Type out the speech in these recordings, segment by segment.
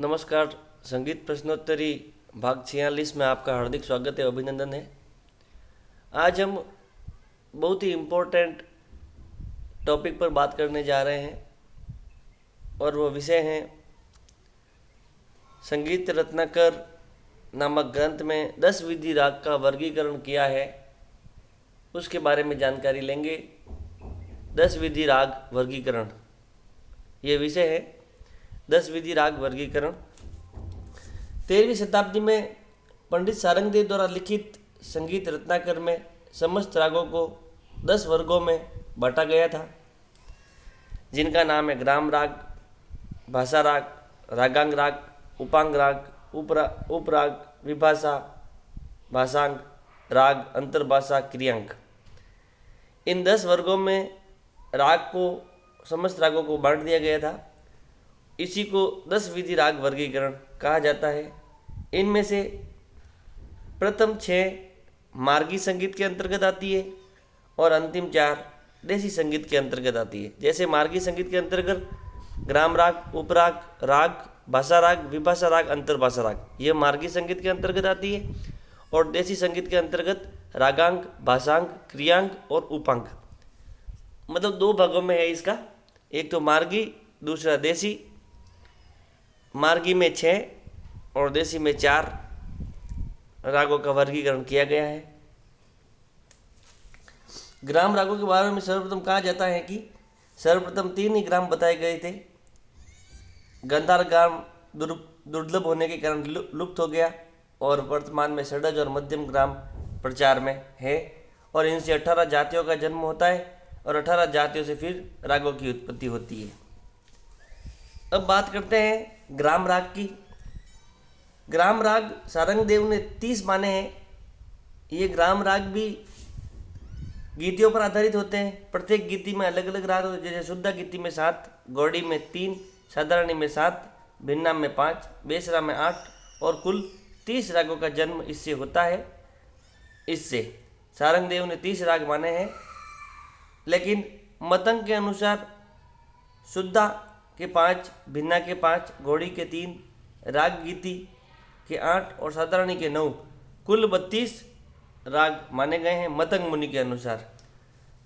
नमस्कार। संगीत प्रश्नोत्तरी भाग 46 में आपका हार्दिक स्वागत है, अभिनंदन है। आज हम बहुत ही इम्पोर्टेंट टॉपिक पर बात करने जा रहे हैं और वो विषय है संगीत रत्नाकर नामक ग्रंथ में 10 विधि राग का वर्गीकरण किया है, उसके बारे में जानकारी लेंगे। 10 विधि राग वर्गीकरण, ये विषय है 10 विधि राग वर्गीकरण। 13वीं शताब्दी में पंडित सारंगदेव द्वारा लिखित संगीत रत्नाकर में समस्त रागों को 10 वर्गों में बांटा गया था, जिनका नाम है ग्राम राग, भाषा राग, रागांग राग, उपांग राग, उपराग, विभाषा, भाषांग राग, अंतर्भाषा, क्रियांग। इन 10 वर्गों में राग को, समस्त रागों को बांट दिया गया था। इसी को 10 विधि राग वर्गीकरण कहा जाता है। इनमें से प्रथम 6 मार्गी संगीत के अंतर्गत आती है और अंतिम 4 देसी संगीत के अंतर्गत आती है। जैसे मार्गी संगीत के अंतर्गत ग्राम राग, उपराग, राग, भाषा राग, विभाषा राग, अंतर्भाषा राग, यह मार्गी संगीत के अंतर्गत आती है। और देसी संगीत के अंतर्गत रागांग, भाषांग, क्रियांग और उपांग। मतलब 2 भागों में है इसका, एक तो मार्गी, दूसरा देसी। मार्गी में 6 और देसी में 4 रागों का वर्गीकरण किया गया है। ग्राम रागों के बारे में सर्वप्रथम कहा जाता है कि सर्वप्रथम 3 ही ग्राम बताए गए थे। गंधार ग्राम दुर्लभ होने के कारण लुप्त हो गया और वर्तमान में षडज और मध्यम ग्राम प्रचार में है। और इनसे 18 जातियों का जन्म होता है और 18 जातियों से फिर रागों की उत्पत्ति होती है। अब बात करते हैं ग्राम राग की। ग्राम राग सारंगदेव ने 30 माने हैं। ये ग्राम राग भी गीतियों पर आधारित होते हैं। प्रत्येक गीति में अलग अलग राग होते हैं। जैसे शुद्ध गीति में 7, गौड़ी में 3, साधारणी में 7, भिन्ना में 5, बेसरा में 8 और कुल 30 रागों का जन्म इससे होता है। इससे सारंगदेव ने 30 राग माने हैं। लेकिन मतंग के अनुसार शुद्धा के 5, भिन्ना के 5, घोड़ी के 3, राग गीति के 8 और साधारणी के 9, कुल 32 राग माने गए हैं मतंग मुनि के अनुसार।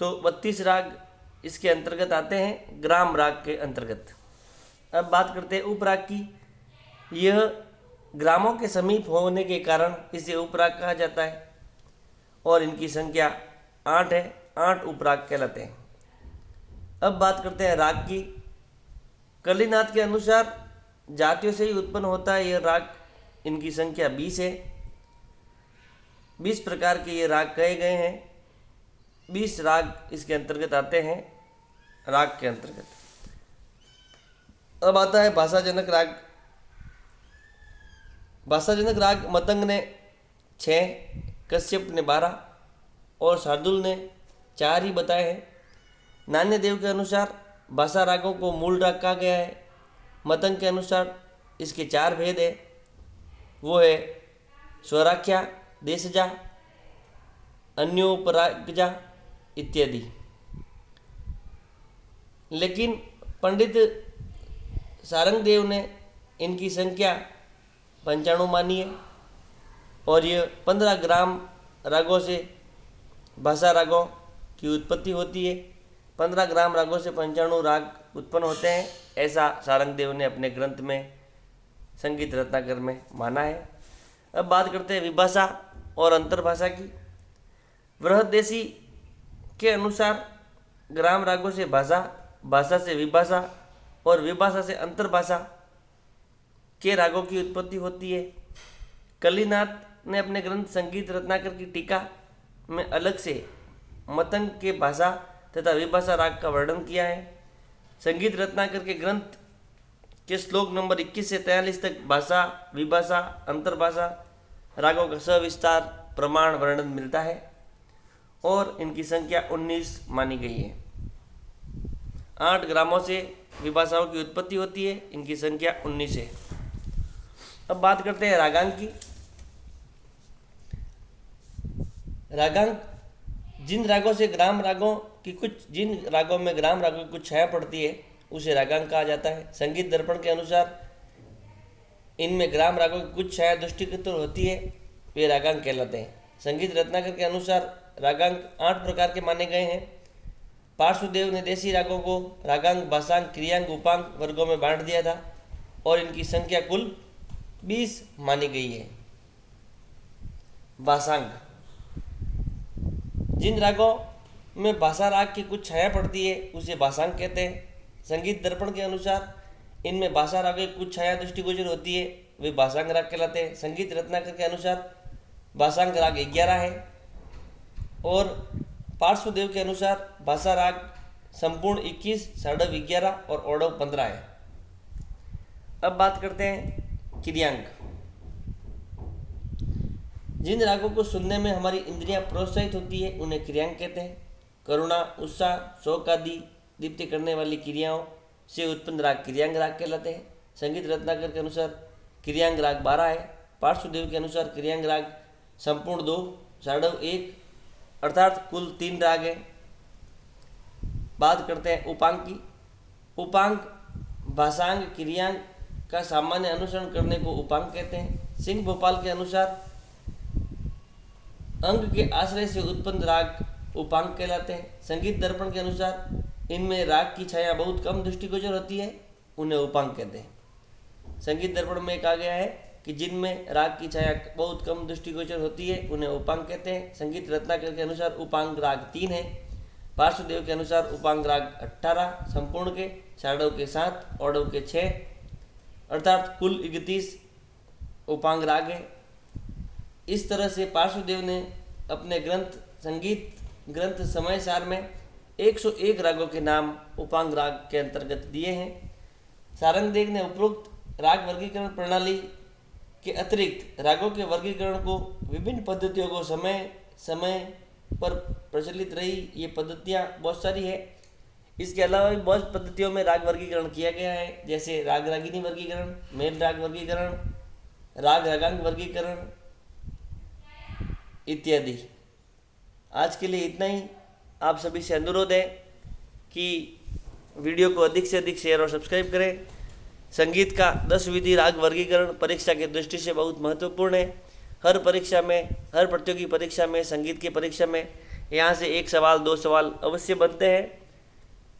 तो 32 राग इसके अंतर्गत आते हैं, ग्राम राग के अंतर्गत। अब बात करते हैं उपराग की। यह ग्रामों के समीप होने के कारण इसे उपराग कहा जाता है और इनकी संख्या 8 है। 8 उपराग कहलाते हैं। अब बात करते हैं राग की। कलिनाथ के अनुसार जातियों से ही उत्पन्न होता है यह राग। इनकी संख्या 20 है। 20 प्रकार के ये राग कहे गए हैं। 20 राग इसके अंतर्गत आते हैं, राग के अंतर्गत। अब आता है भाषाजनक राग। भाषाजनक राग मतंग ने 6, कश्यप ने 12 और शार्दुल ने 4 ही बताए हैं। नान्यदेव के अनुसार भाषा रागों को मूल राग कहा गया है। मतंग के अनुसार इसके 4 भेद है। वो है स्वराख्या, देशजा, अन्योपरागजा इत्यादि। लेकिन पंडित सारंगदेव ने इनकी संख्या 95 मानी है और ये 15 ग्राम रागों से भाषा रागों की उत्पत्ति होती है। 15 ग्राम रागों से 95 राग उत्पन्न होते हैं, ऐसा सारंगदेव ने अपने ग्रंथ में संगीत रत्नाकर में माना है। अब बात करते हैं विभाषा और अंतर्भाषा की। बृहदेशी के अनुसार ग्राम रागों से भाषा, भाषा से विभाषा और विभाषा से अंतर्भाषा के रागों की उत्पत्ति होती है। कलिनाथ ने अपने ग्रंथ संगीत रत्नाकर की टीका में अलग से मतंग के भाषा तथा विभाषा राग का वर्णन किया है। संगीत रत्नाकर के ग्रंथ के श्लोक नंबर 21 से 43 तक भाषा, विभाषा, अंतर्भाषा रागों का सविस्तार प्रमाण वर्णन मिलता है और इनकी संख्या 19 मानी गई है। 8 ग्रामों से विभाषाओं की उत्पत्ति होती है, इनकी संख्या 19 है। अब बात करते हैं रागांग की। रागांग जिन रागों से ग्राम रागों की जिन रागों में ग्राम रागों की कुछ छाया पड़ती है उसे रागांग कहा जाता है। संगीत दर्पण के अनुसार इनमें ग्राम रागों की कुछ छाया दृष्टिगत होती है, वे रागांक कहलाते हैं। संगीत रत्नाकर के अनुसार रागांक 8 प्रकार के माने गए हैं। पार्श्वदेव ने देसी रागों को रागांक, भाषांक, क्रियांक, उपांक वर्गों में बांट दिया था और इनकी संख्या कुल 20 मानी गई है। भाषांक, जिन रागों में भाषा राग की कुछ छाया पड़ती है उसे भाषांक कहते हैं। संगीत दर्पण के अनुसार इनमें भाषा रागों की कुछ छाया दृष्टिगोचर होती है, वे भाषांक राग कहलाते हैं। संगीत रत्नाकर के अनुसार भाषांक राग 11 है और पार्श्वदेव के अनुसार भाषा राग संपूर्ण 21, साढ़व 11 और औडव 15 है। अब बात करते हैं क्रियांक। जिन रागों को सुनने में हमारी इंद्रियां प्रोत्साहित होती है उन्हें क्रियांक कहते हैं। करुणा, उत्साह, शोक आदि दीप्ति करने वाली क्रियाओं से उत्पन्न राग क्रियांक राग कहलाते हैं। संगीत रत्नाकर के अनुसार क्रियांक राग 12 है। पार्श्वदेव के अनुसार क्रियांक राग संपूर्ण 2, साढ़व 1 अर्थात कुल 3 राग है। बात करते हैं उपांक की। उपांक भाषांक, क्रियांक का सामान्य अनुसरण करने को उपांक कहते हैं। सिंह भोपाल के अनुसार अंग के आश्रय से उत्पन्न राग उपांक कहलाते हैं। संगीत दर्पण के अनुसार इनमें राग की छाया बहुत कम दृष्टिगोचर होती है, उन्हें उपांक कहते हैं। संगीत दर्पण में कहा गया है कि जिनमें राग की छाया बहुत कम दृष्टिगोचर होती है उन्हें उपांक कहते हैं। संगीत रत्नाकर के अनुसार उपांक राग 3 है। पार्श्वदेव के अनुसार उपांक राग 18 संपूर्ण के, साढ़व के 7, औडव के 6 अर्थात कुल 31 उपांक राग है। इस तरह से पार्श्वदेव ने अपने ग्रंथ संगीत ग्रंथ समय सार में 101 रागों के नाम उपांक राग के अंतर्गत दिए हैं। सारंगदेव ने उपरोक्त राग वर्गीकरण प्रणाली के अतिरिक्त रागों के वर्गीकरण को विभिन्न पद्धतियों को समय समय पर प्रचलित रही ये पद्धतियाँ बहुत सारी है। इसके अलावा भी बहुत पद्धतियों में राग वर्गीकरण किया गया है, जैसे राग रागिनी वर्गीकरण, मेल राग वर्गीकरण, राग रागांक वर्गीकरण इत्यादि। आज के लिए इतना ही। आप सभी से अनुरोध है कि वीडियो को अधिक से अधिक शेयर और सब्सक्राइब करें। संगीत का 10 विधि राग वर्गीकरण परीक्षा की दृष्टि से बहुत महत्वपूर्ण है। हर परीक्षा में, हर प्रतियोगी परीक्षा में, संगीत की परीक्षा में यहाँ से 1 सवाल 2 सवाल अवश्य बनते हैं।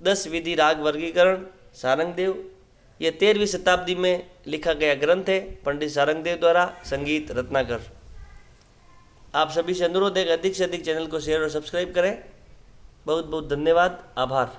10 विधि राग वर्गीकरण सारंगदेव, ये 13वीं शताब्दी में लिखा गया ग्रंथ है पंडित सारंगदेव द्वारा, संगीत रत्नाकर। आप सभी से अनुरोध है कि अधिक से अधिक चैनल को शेयर और सब्सक्राइब करें। बहुत बहुत धन्यवाद, आभार।